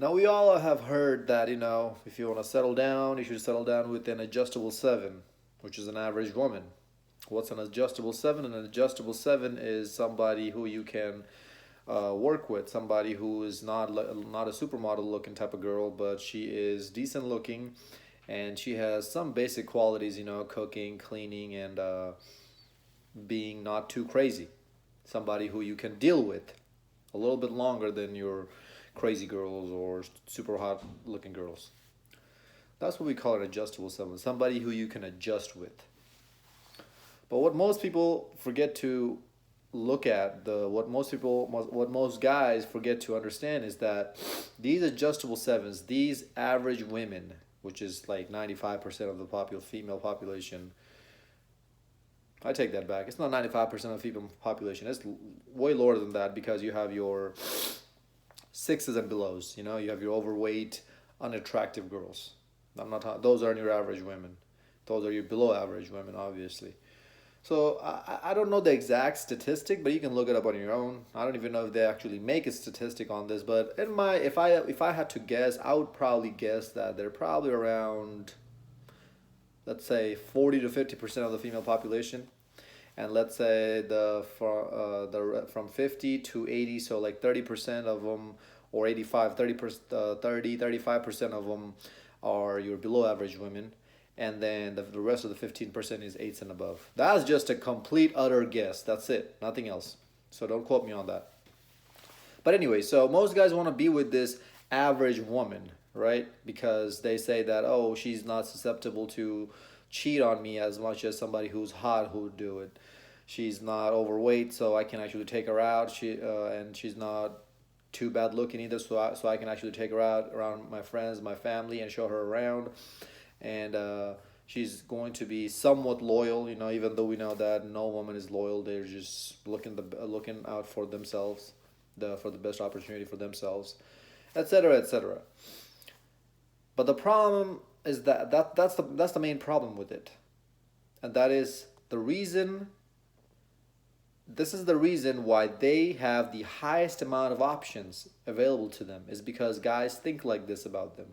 Now we all have heard that, if you want to settle down, you should settle down with an adjustable 7, which is an average woman. What's an adjustable 7? An adjustable 7 is somebody who you can work with, somebody who is not a supermodel looking type of girl, but she is decent looking, and she has some basic qualities, cooking, cleaning, and being not too crazy. Somebody who you can deal with a little bit longer than your crazy girls or super hot looking girls. That's what we call an adjustable someone, somebody who you can adjust with. But what most people forget to look at, what most guys forget to understand is that these adjustable sevens, these average women, which is like 95% of the female population. I take that back. It's not 95% of the female population. It's way lower than that because you have your sixes and belows. You have your overweight, unattractive girls. Those aren't your average women. Those are your below average women, obviously. So I don't know the exact statistic, but you can look it up on your own. I don't even know if they actually make a statistic on this, but if I had to guess, I would probably guess that they're probably around, let's say, 40 to 50% of the female population, and let's say from 50 to 80, so like 30% of them, or 85, 35% of them are your below average women, and then the rest of the 15% is eights and above. That's just a complete utter guess. That's it, nothing else. So don't quote me on that. But anyway, so most guys want to be with this average woman, right? Because they say that, oh, she's not susceptible to cheat on me as much as somebody who's hot who would do it. She's not overweight, so I can actually take her out. And she's not too bad looking either, so I can actually take her out around my friends, my family, and show her around. And she's going to be somewhat loyal, even though we know that no woman is loyal. They're just looking out for themselves, for the best opportunity for themselves, etc., etc. But the problem is that's the main problem with it, and that is the reason. This is the reason why they have the highest amount of options available to them, is because guys think like this about them.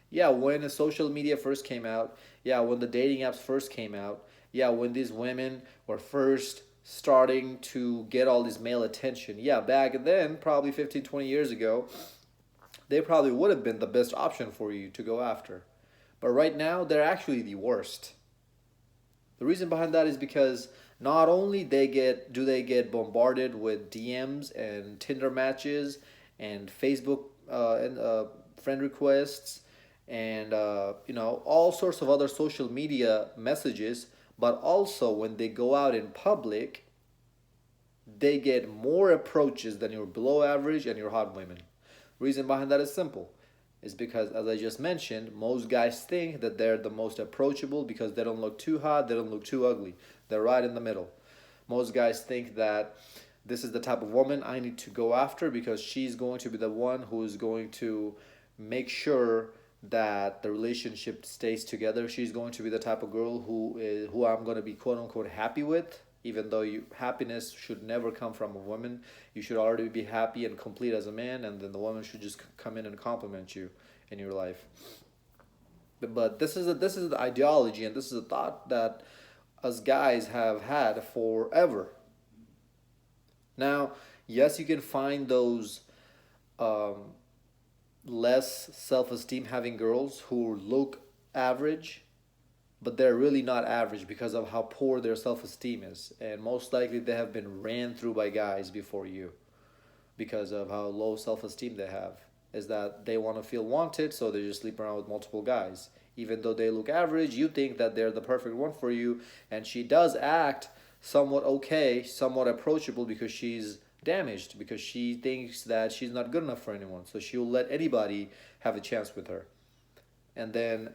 Yeah, when social media first came out, yeah, when the dating apps first came out, yeah, when these women were first starting to get all this male attention, yeah, back then, probably 15, 20 years ago, they probably would have been the best option for you to go after. But right now, they're actually the worst. The reason behind that is because not only do they get bombarded with DMs and Tinder matches and Facebook and friend requests and all sorts of other social media messages, but also when they go out in public, they get more approaches than your below average and your hot women. Reason behind that is simple. Is because, as I just mentioned, most guys think that they're the most approachable because they don't look too hot, they don't look too ugly. They're right in the middle. Most guys think that this is the type of woman I need to go after because she's going to be the one who is going to make sure that the relationship stays together. She's going to be the type of girl who I'm going to be quote unquote happy with, even though happiness should never come from a woman. You should already be happy and complete as a man, and then the woman should just come in and compliment you in your life. But this is the ideology, and this is a thought that us guys have had forever. Now, yes, you can find those um, less self-esteem having girls who look average, but they're really not average because of how poor their self-esteem is, and most likely they have been ran through by guys before you because of how low self-esteem they have. Is that they want to feel wanted, so they just sleep around with multiple guys. Even though they look average, you think that they're the perfect one for you, and she does act somewhat okay, somewhat approachable because she's damaged, because she thinks that she's not good enough for anyone, so she'll let anybody have a chance with her. And then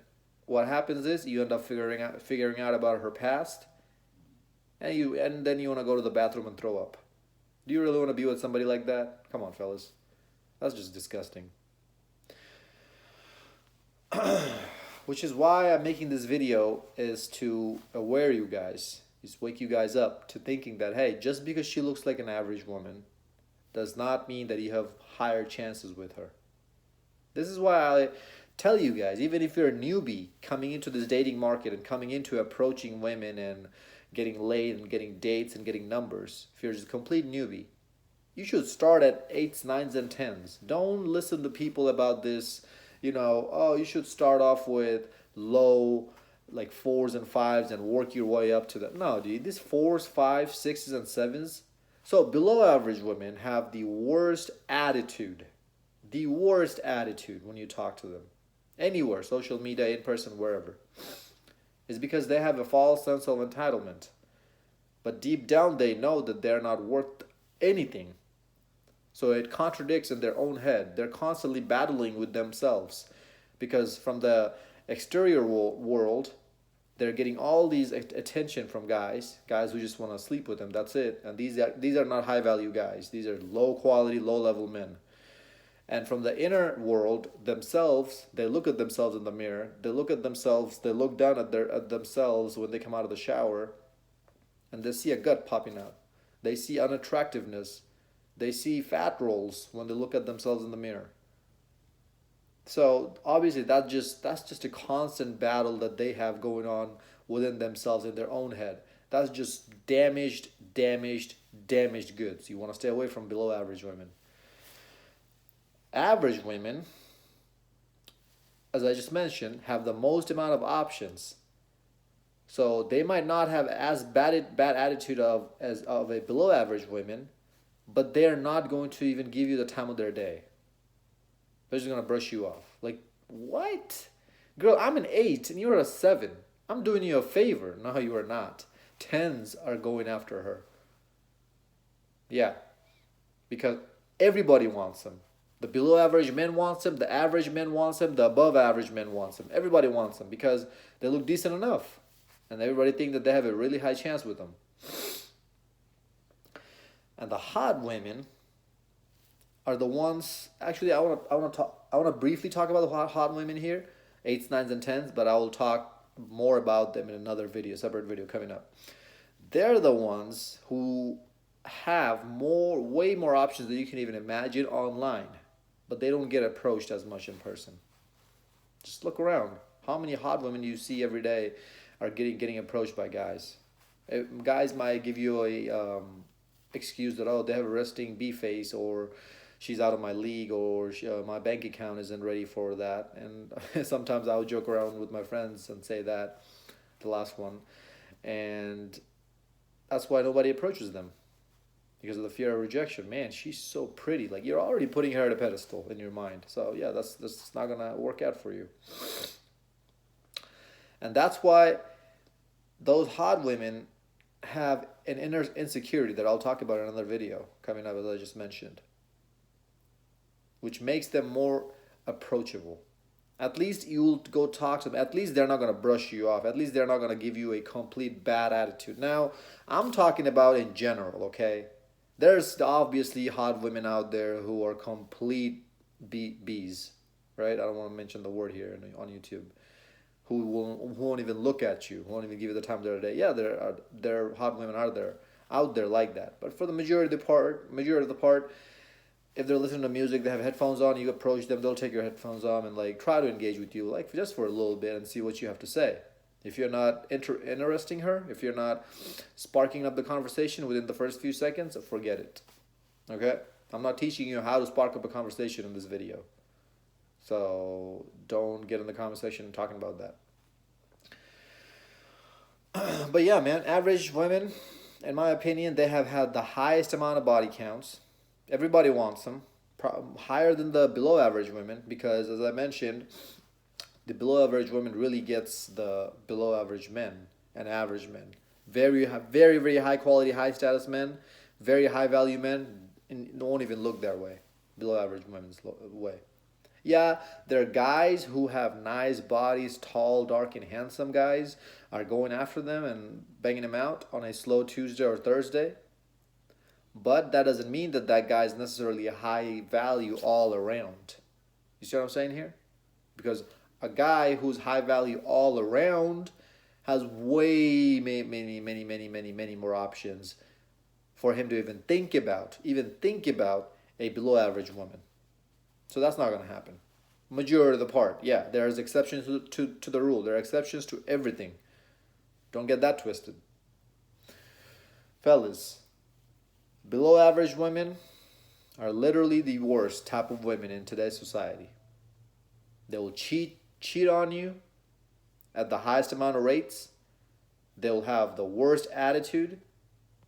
what happens is you end up figuring out about her past, and then you want to go to the bathroom and throw up. Do you really want to be with somebody like that? Come on, fellas. That's just disgusting. Which is why I'm making this video, is to aware you guys, is wake you guys up to thinking that, hey, just because she looks like an average woman does not mean that you have higher chances with her. This is why I tell you guys, even if you're a newbie coming into this dating market and coming into approaching women and getting laid and getting dates and getting numbers, if you're just a complete newbie, you should start at 8s, 9s, and 10s. Don't listen to people about this, oh, you should start off with low, like 4s and 5s and work your way up to that. No, dude, these 4s, 5s, 6s, and 7s. So below average women have the worst attitude. The worst attitude when you talk to them. Anywhere, social media, in person, wherever. Is because they have a false sense of entitlement. But deep down they know that they're not worth anything. So it contradicts in their own head. They're constantly battling with themselves. Because from the exterior world, they're getting all these attention from guys who just want to sleep with them, that's it. And these are not high value guys. These are low quality, low level men. And from the inner world themselves, they look at themselves in the mirror. They look at themselves, they look down at themselves when they come out of the shower, and they see a gut popping out. They see unattractiveness. They see fat rolls when they look at themselves in the mirror. So obviously that's just a constant battle that they have going on within themselves in their own head. That's just damaged goods. You want to stay away from below average women. Average women, as I just mentioned, have the most amount of options. So they might not have as bad attitude as a below average women, but they're not going to even give you the time of their day. They're just going to brush you off. Like, what? Girl, I'm an 8 and you're a 7. I'm doing you a favor. No, you are not. 10s are going after her. Yeah. Because everybody wants them. The below average men wants them. The average men wants them. The above average men wants them. Everybody wants them because they look decent enough. And everybody thinks that they have a really high chance with them. And the hot women are the ones. Actually, I want to briefly talk about the hot women here, 8s, 9s, and 10s, but I will talk more about them in another video, separate video coming up. They're the ones who have way more options than you can even imagine online, but they don't get approached as much in person. Just look around. How many hot women you see every day are getting approached by guys? Guys might give you a excuse that, oh, they have a resting B face, or she's out of my league, or my bank account isn't ready for that. And sometimes I'll joke around with my friends and say that, the last one. And that's why nobody approaches them. Because of the fear of rejection. Man, she's so pretty. Like, you're already putting her at a pedestal in your mind. So yeah, that's not gonna work out for you. And that's why those hot women have an inner insecurity that I'll talk about in another video coming up, as I just mentioned, which makes them more approachable. At least you'll go talk to them. At least they're not going to brush you off. At least they're not going to give you a complete bad attitude. Now, I'm talking about in general, okay? There's obviously hot women out there who are complete bees, right? I don't want to mention the word here on YouTube. Who won't even look at you, who won't even give you the time of their day. Yeah, there are hot women out there like that. But for the majority of the part, if they're listening to music, they have headphones on, you approach them, they'll take your headphones off and like try to engage with you, like just for a little bit, and see what you have to say. If you're not interesting her, if you're not sparking up the conversation within the first few seconds, forget it. Okay? I'm not teaching you how to spark up a conversation in this video. So don't get in the comment section talking about that. But yeah, man, average women, in my opinion, they have had the highest amount of body counts. Everybody wants them. Higher than the below average women, because as I mentioned, the below average women really gets the below average men and average men. Very, very high quality, high status men, very high value men, and won't even look their way. Below average women's way. Yeah, there are guys who have nice bodies, tall, dark, and handsome guys are going after them and banging them out on a slow Tuesday or Thursday. But that doesn't mean that guy is necessarily a high value all around. You see what I'm saying here? Because a guy who's high value all around has way many more options for him to even think about a below average woman. So that's not going to happen. Majority of the part, yeah, there's exceptions to the rule. There are exceptions to everything. Don't get that twisted. Fellas, below average women are literally the worst type of women in today's society. They will cheat on you at the highest amount of rates. They'll have the worst attitude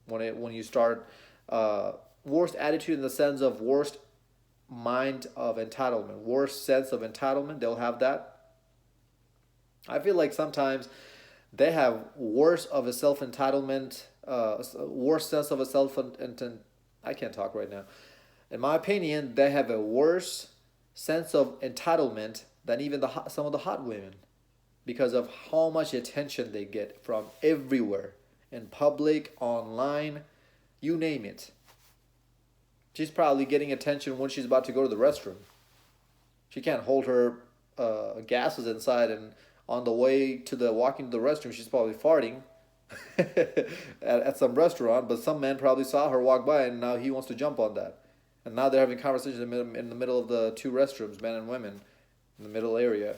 when you start worst attitude in the sense of worst mind of entitlement, worst sense of entitlement. They'll have that. I feel like sometimes they have worse of a self entitlement, worse sense of a self. I can't talk right now. In my opinion, they have a worse sense of entitlement than even some of the hot women, because of how much attention they get from everywhere, in public, online, you name it. She's probably getting attention when she's about to go to the restroom. She can't hold her gases inside, and on the way to the walking to the restroom, she's probably farting at some restaurant. But some man probably saw her walk by, and now he wants to jump on that. And now they're having conversations in the middle of the two restrooms, men and women, in the middle area.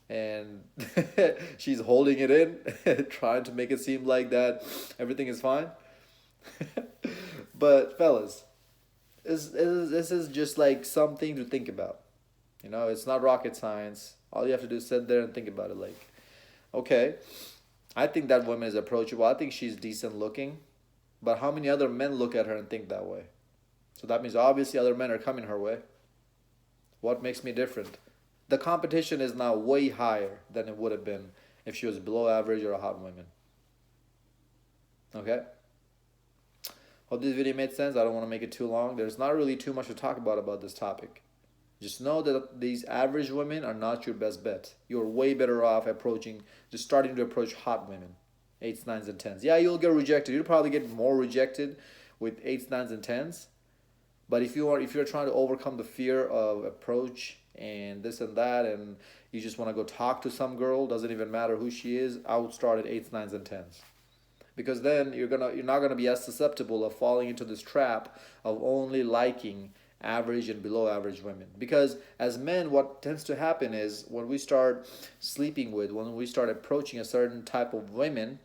And she's holding it in, trying to make it seem like that everything is fine. But fellas, this is just like something to think about. You know, it's not rocket science. All you have to do is sit there and think about it. Like, okay, I think that woman is approachable. I think she's decent looking. But how many other men look at her and think that way? So that means obviously other men are coming her way. What makes me different? The competition is now way higher than it would have been if she was below average or a hot woman. Okay? Hope this video made sense. I don't want to make it too long. There's not really too much to talk about this topic. Just know that these average women are not your best bet. You're way better off just starting to approach hot women. 8s, 9s, and 10s. Yeah, you'll get rejected. You'll probably get more rejected with 8s, 9s, and 10s. But if you're trying to overcome the fear of approach and this and that, and you just want to go talk to some girl, doesn't even matter who she is, I would start at 8s, 9s, and 10s. Because then you're not gonna be as susceptible of falling into this trap of only liking average and below average women. Because as men, what tends to happen is when we start sleeping with, when we start approaching a certain type of women,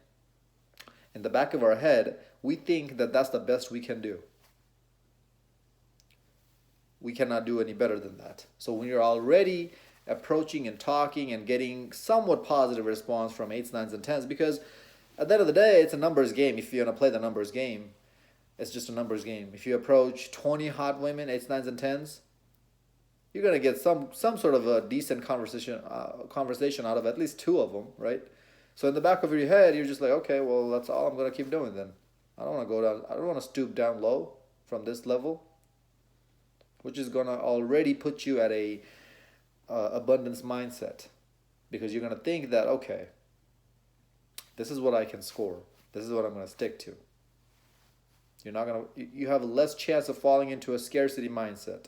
in the back of our head, we think that that's the best we can do. We cannot do any better than that. So when you're already approaching and talking and getting somewhat positive response from 8s, 9s, and 10s, because at the end of the day, it's a numbers game. If you're going to play the numbers game, it's just a numbers game. If you approach 20 hot women, 8s, 9s, and 10s, you're going to get some sort of a decent conversation out of at least 2 of them, right? So in the back of your head, you're just like, okay, well, that's all I'm going to keep doing then. I don't want to go down. I don't want to stoop down low from this level, which is going to already put you at a abundance mindset, because you're going to think that, okay, this is what I can score. This is what I'm going to stick to. You have a less chance of falling into a scarcity mindset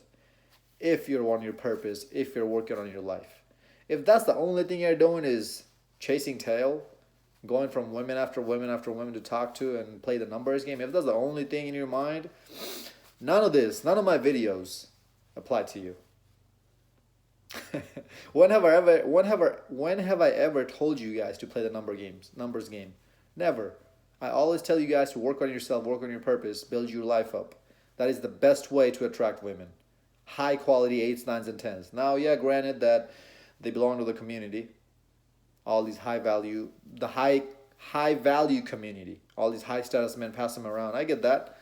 if you're on your purpose, if you're working on your life. If that's the only thing you're doing is chasing tail, going from women after women after women to talk to and play the numbers game, if that's the only thing in your mind, none of my videos apply to you. When have I ever told you guys to play the numbers game? Never. I always tell you guys to work on yourself, work on your purpose, build your life up. That is the best way to attract women. High quality 8s, 9s, and 10s. Now, yeah, granted that they belong to the community. All these high value community. All these high status men pass them around. I get that.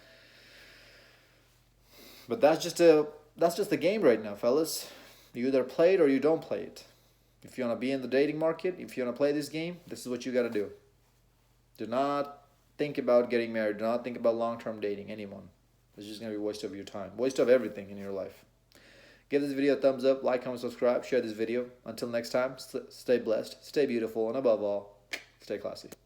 But that's just the game right now, fellas. You either play it or you don't play it. If you want to be in the dating market, if you want to play this game, this is what you got to do. Do not think about getting married. Do not think about long-term dating anyone. It's just going to be a waste of your time. Waste of everything in your life. Give this video a thumbs up, like, comment, subscribe, share this video. Until next time, stay blessed, stay beautiful, and above all, stay classy.